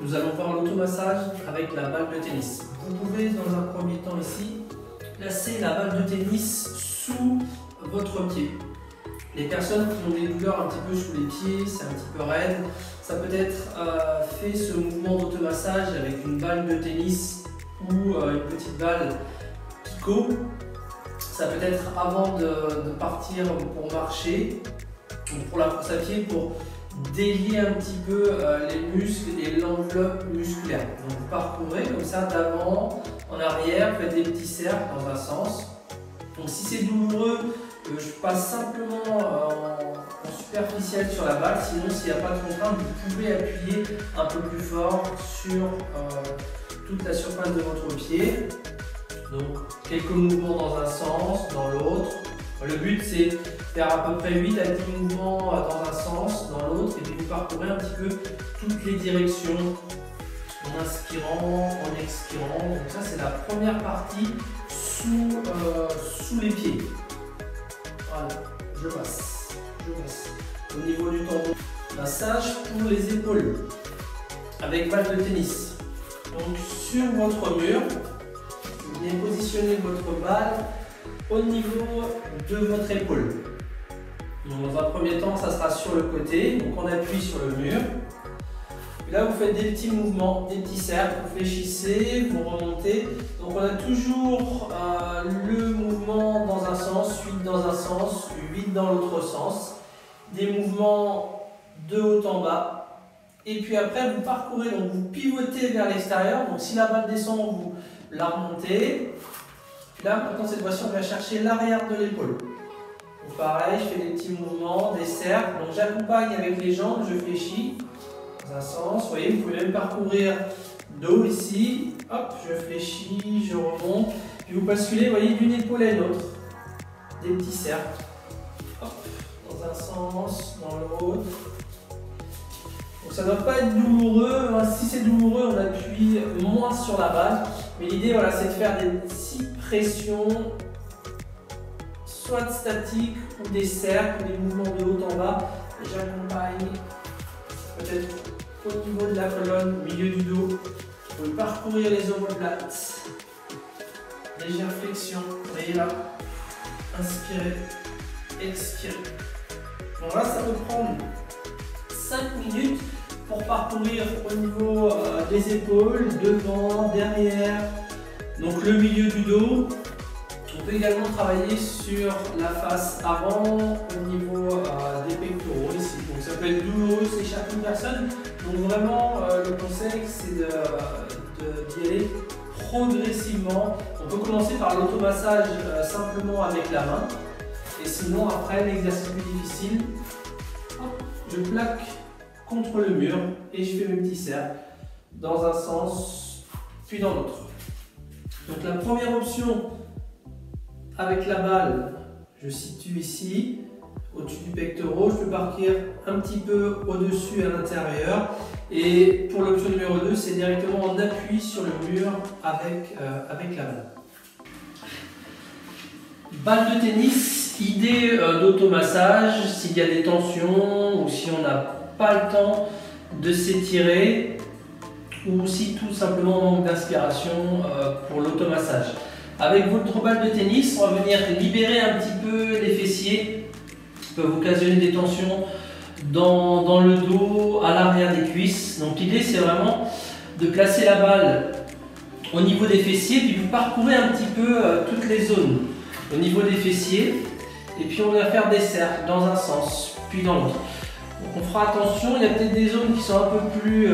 Nous allons voir l'automassage avec la balle de tennis. Vous pouvez dans un premier temps ici placer la balle de tennis sous votre pied. Les personnes qui ont des douleurs un petit peu sous les pieds, c'est un petit peu raide, ça peut être fait ce mouvement d'automassage avec une balle de tennis ou une petite balle picot. Ça peut être avant de partir pour marcher, ou pour la course à pied, pour délier un petit peu les muscles et l'enveloppe musculaire. Donc vous parcourez comme ça d'avant en arrière, faites des petits cercles dans un sens. Donc si c'est douloureux, je passe simplement en superficiel sur la balle, sinon s'il n'y a pas de contrainte, vous pouvez appuyer un peu plus fort sur toute la surface de votre pied. Donc quelques mouvements dans un sens, dans l'autre. Le but c'est de faire à peu près 8 à 10 mouvements dans un sens, dans l'autre, et puis vous parcourez un petit peu toutes les directions en inspirant, en expirant. Donc ça c'est la première partie sous les pieds. Voilà, je passe. Au niveau du tendon, massage pour les épaules avec balle de tennis. Donc sur votre mur, vous venez positionner votre balle au niveau de votre épaule. Donc, dans un premier temps, ça sera sur le côté, donc on appuie sur le mur. Et là, vous faites des petits mouvements, des petits cercles, vous fléchissez, vous remontez. Donc on a toujours le mouvement dans un sens, 8 dans un sens, 8 dans l'autre sens. Des mouvements de haut en bas. Et puis après, vous parcourez, donc vous pivotez vers l'extérieur. Donc si la balle descend, vous la remontez. Puis là, maintenant, cette fois-ci, on va chercher l'arrière de l'épaule. Donc pareil, je fais des petits mouvements, des cercles. Donc j'accompagne avec les jambes, je fléchis dans un sens. Vous voyez, vous pouvez même parcourir dos ici. Hop, je fléchis, je remonte. Puis vous basculez, vous voyez, d'une épaule à l'autre. Des petits cercles. Hop, dans un sens, dans l'autre. Donc ça ne doit pas être douloureux. Si c'est douloureux, on appuie moins sur la balle. Mais l'idée, voilà, c'est de faire des petites pressions, soit statiques ou des cercles, des mouvements de haut en bas. Et j'accompagne peut-être au niveau de la colonne, au milieu du dos. Vous pouvez parcourir les omoplates. Légère flexion. Vous voyez là. Inspirez, expirez. Donc là, ça peut prendre 5 minutes pour parcourir au niveau des épaules, devant, derrière, donc le milieu du dos. On peut également travailler sur la face avant au niveau des pectoraux ici. Donc ça peut être douloureux chez chaque personne. Donc vraiment le conseil c'est d'y aller progressivement. On peut commencer par l'automassage simplement avec la main. Et sinon après l'exercice plus difficile, hop, je plaque contre le mur et je fais mes petits cercles dans un sens puis dans l'autre. Donc la première option avec la balle, je situe ici au-dessus du pectoral, je peux partir un petit peu au-dessus à l'intérieur, et pour l'option numéro 2 c'est directement en appui sur le mur avec la balle. Balle de tennis, idée d'automassage s'il y a des tensions ou si on n'a pas le temps de s'étirer ou si tout simplement on manque d'inspiration pour l'automassage. Avec votre balle de tennis, on va venir libérer un petit peu les fessiers. Ça peut vous occasionner des tensions dans le dos, à l'arrière des cuisses. Donc l'idée c'est vraiment de placer la balle au niveau des fessiers, puis vous parcourez un petit peu toutes les zones au niveau des fessiers. Et puis on va faire des cercles dans un sens, puis dans l'autre. Donc on fera attention, il y a peut-être des zones qui sont un peu plus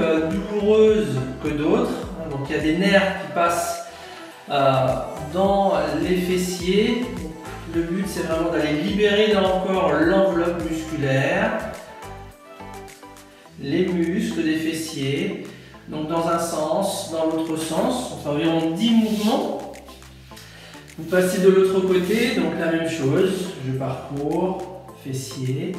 douloureuses que d'autres. Donc il y a des nerfs qui passent dans les fessiers. Donc, le but c'est vraiment d'aller libérer là encore l'enveloppe musculaire, les muscles des fessiers. Donc dans un sens, dans l'autre sens, on fait environ 10 mouvements. Vous passez de l'autre côté, donc la même chose, je parcours, fessier.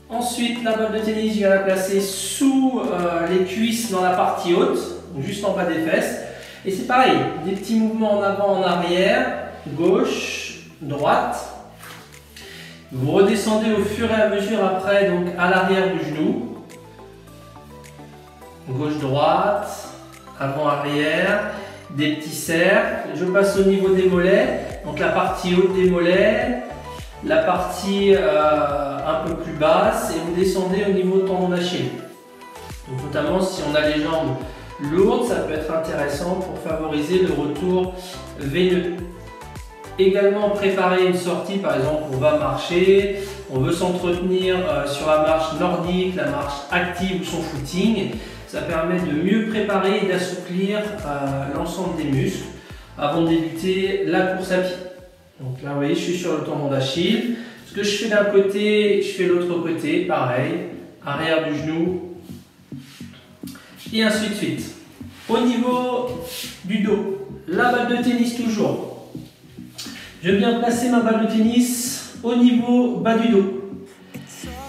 Ensuite, la balle de tennis, je vais la placer sous les cuisses dans la partie haute, juste en bas des fesses. Et c'est pareil, des petits mouvements en avant, en arrière, gauche, droite. Vous redescendez au fur et à mesure après, donc à l'arrière du genou. gauche-droite, avant-arrière, des petits cercles. Je passe au niveau des mollets, donc la partie haute des mollets, la partie un peu plus basse, et vous descendez au niveau du tendon d'Achille. Notamment si on a les jambes lourdes, ça peut être intéressant pour favoriser le retour veineux. Également préparer une sortie, par exemple on va marcher, on veut s'entretenir sur la marche nordique, la marche active ou son footing. Ça permet de mieux préparer et d'assouplir l'ensemble des muscles avant de débuter la course à pied. Donc là vous voyez je suis sur le tendon d'Achille. Ce que je fais d'un côté, je fais l'autre côté, pareil, arrière du genou et ainsi de suite. Au niveau du dos, la balle de tennis toujours. Je viens placer ma balle de tennis au niveau bas du dos.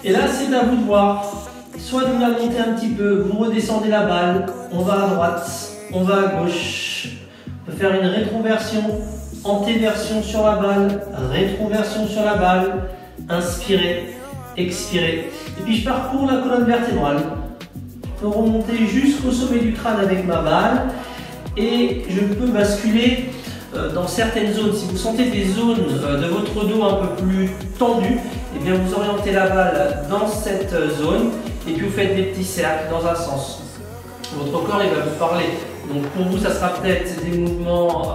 Et là, c'est à vous de voir. Soit vous la montez un petit peu, vous redescendez la balle, on va à droite, on va à gauche. On peut faire une rétroversion, antéversion sur la balle, rétroversion sur la balle, inspirez, expirez. Et puis je parcours la colonne vertébrale. Je peux remonter jusqu'au sommet du crâne avec ma balle et je peux basculer dans certaines zones. Si vous sentez des zones de votre dos un peu plus tendues, eh bien vous orientez la balle dans cette zone et puis vous faites des petits cercles dans un sens. Votre corps il va vous parler. Donc pour vous, ça sera peut-être des mouvements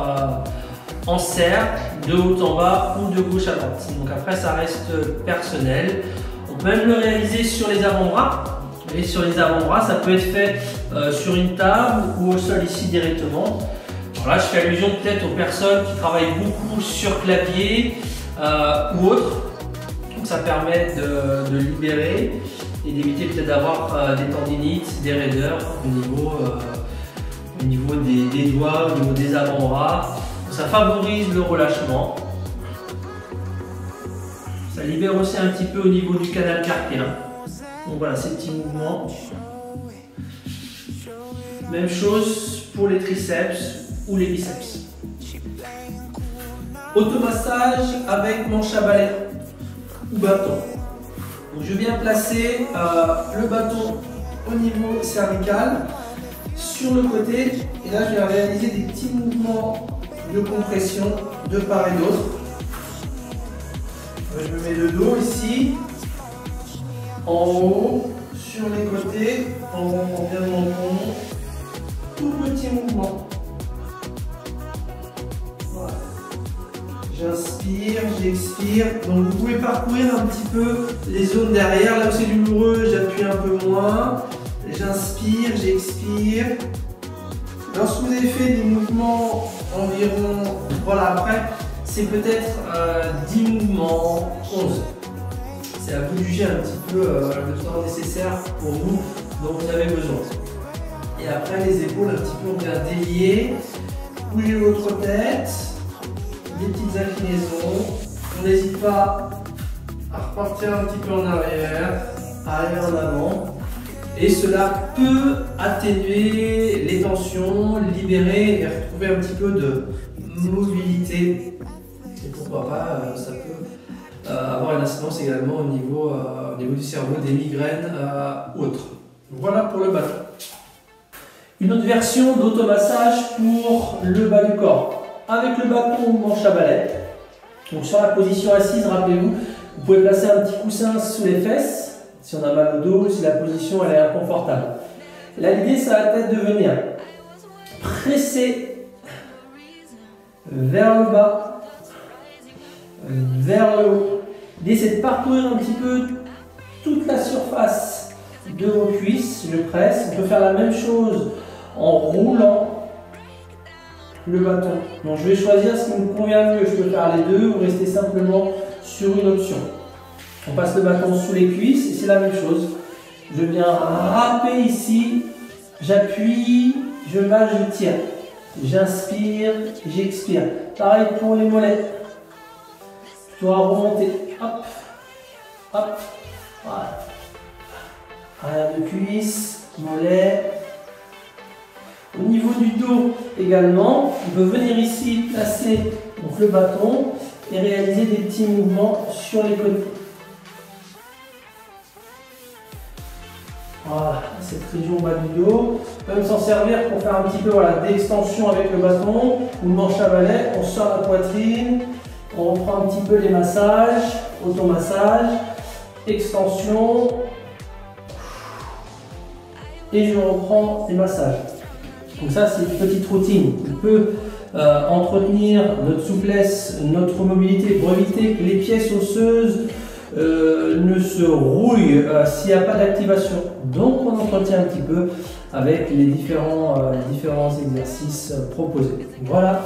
en cercle, de haut en bas ou de gauche à droite. Donc après, ça reste personnel. On peut même le réaliser sur les avant-bras. Et sur les avant-bras, ça peut être fait sur une table ou au sol ici directement. Alors là, je fais allusion peut-être aux personnes qui travaillent beaucoup sur clavier ou autre. Donc ça permet de libérer et d'éviter peut-être d'avoir des tendinites, des raideurs au niveau des doigts, au niveau des avant-bras. Ça favorise le relâchement. Ça libère aussi un petit peu au niveau du canal carpien. Donc voilà, ces petits mouvements. Même chose pour les triceps ou les biceps. Automassage avec manche à balai ou bâton. Donc je viens placer le bâton au niveau cervical sur le côté et là je viens réaliser des petits mouvements de compression de part et d'autre. Je me mets le dos ici, en haut, sur les côtés, en remontant bien mon menton, tout petit mouvement. Voilà. J'inspire, j'expire. Donc vous pouvez parcourir un petit peu les zones derrière. Là où c'est douloureux, j'appuie un peu moins. J'inspire, j'expire. Lorsque vous avez fait des mouvements environ, voilà, après, c'est peut-être 10 mouvements, 11. C'est à vous de juger un petit peu le temps nécessaire pour vous dont vous avez besoin. Et après, les épaules, un petit peu, on vient délier, bouger votre tête, des petites inclinaisons. On n'hésite pas à repartir un petit peu en arrière, à aller en avant. Et cela peut atténuer les tensions, libérer et retrouver un petit peu de mobilité. Et pourquoi pas, ça peut avoir une incidence également au niveau du cerveau, des migraines ou autres. Voilà pour le bâton. Une autre version d'automassage pour le bas du corps. Avec le bâton ou manche à balai. Donc sur la position assise, rappelez-vous, vous pouvez placer un petit coussin sous les fesses. Si on a mal au dos, si la position elle est inconfortable. Là, l'idée, ça va être de venir presser vers le bas, vers le haut. L'idée, c'est de parcourir un petit peu toute la surface de vos cuisses. Je presse. On peut faire la même chose en roulant le bâton. Donc, je vais choisir ce qui me convient mieux. Je peux faire les deux ou rester simplement sur une option. On passe le bâton sous les cuisses et c'est la même chose. Je viens râper ici, j'appuie, je mâche, je tire. J'inspire, j'expire. Pareil pour les mollets. Je dois remonter. Hop, hop, voilà. Arrière de cuisse, mollet. Au niveau du dos également, on peut venir ici placer donc, le bâton et réaliser des petits mouvements sur les côtés. Voilà, cette région bas du dos. On peut même s'en servir pour faire un petit peu voilà, d'extension avec le bâton ou le manche à balai. On sort la poitrine, on reprend un petit peu les massages, automassage, extension. Et je reprends les massages. Donc ça, c'est une petite routine. On peut entretenir notre souplesse, notre mobilité pour éviter que les pièces osseuses ne se rouillent s'il n'y a pas d'activation. Donc on entretient un petit peu avec les différents exercices proposés. Voilà.